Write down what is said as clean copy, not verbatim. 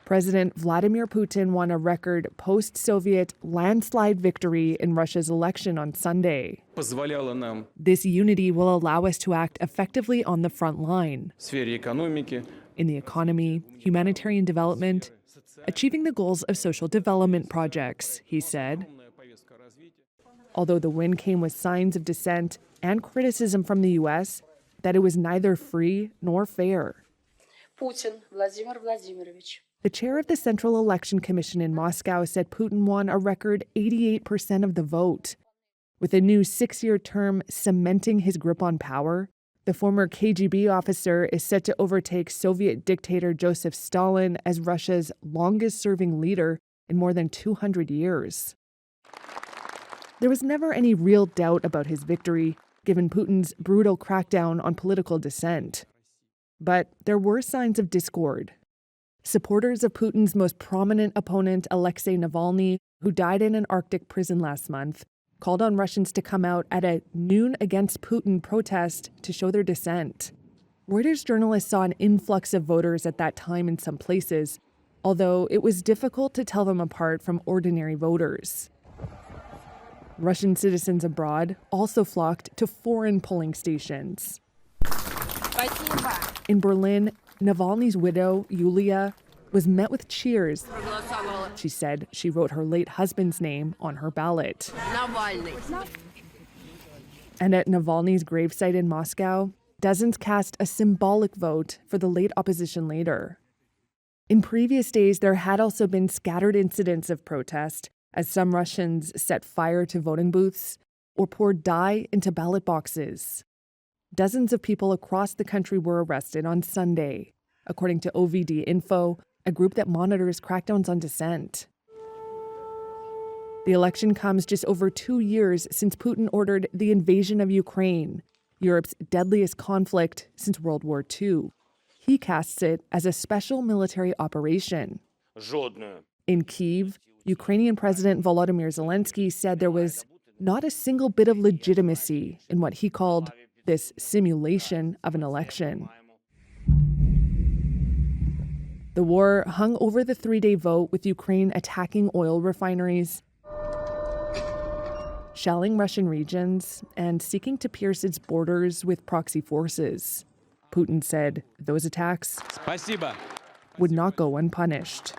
President Vladimir Putin won a record post-Soviet landslide victory in Russia's election on Sunday. This unity will allow us to act effectively on the front line in the economy, humanitarian development, achieving the goals of social development projects, he said. Although the win came with signs of dissent and criticism from the U.S. that it was neither free nor fair. Putin, Vladimir Vladimirovich. The chair of the Central Election Commission in Moscow said Putin won a record 88% of the vote. With a new 6-year term cementing his grip on power, the former KGB officer is set to overtake Soviet dictator Joseph Stalin as Russia's longest-serving leader in more than 200 years. There was never any real doubt about his victory, given Putin's brutal crackdown on political dissent. But there were signs of discord. Supporters of Putin's most prominent opponent, Alexei Navalny, who died in an Arctic prison last month, called on Russians to come out at a Noon Against Putin protest to show their dissent. Reuters journalists saw an influx of voters at that time in some places, although it was difficult to tell them apart from ordinary voters. Russian citizens abroad also flocked to foreign polling stations. In Berlin, Navalny's widow, Yulia, was met with cheers. She said she wrote her late husband's name on her ballot. Navalny. And at Navalny's gravesite in Moscow, dozens cast a symbolic vote for the late opposition leader. In previous days, there had also been scattered incidents of protest, as some Russians set fire to voting booths or poured dye into ballot boxes. Dozens of people across the country were arrested on Sunday, according to OVD Info, a group that monitors crackdowns on dissent. The election comes just over 2 years since Putin ordered the invasion of Ukraine, Europe's deadliest conflict since World War II. He casts it as a special military operation. In Kyiv, Ukrainian President Volodymyr Zelensky said there was not a single bit of legitimacy in what he called this simulation of an election. The war hung over the 3-day vote, with Ukraine attacking oil refineries, shelling Russian regions, and seeking to pierce its borders with proxy forces. Putin said those attacks would not go unpunished.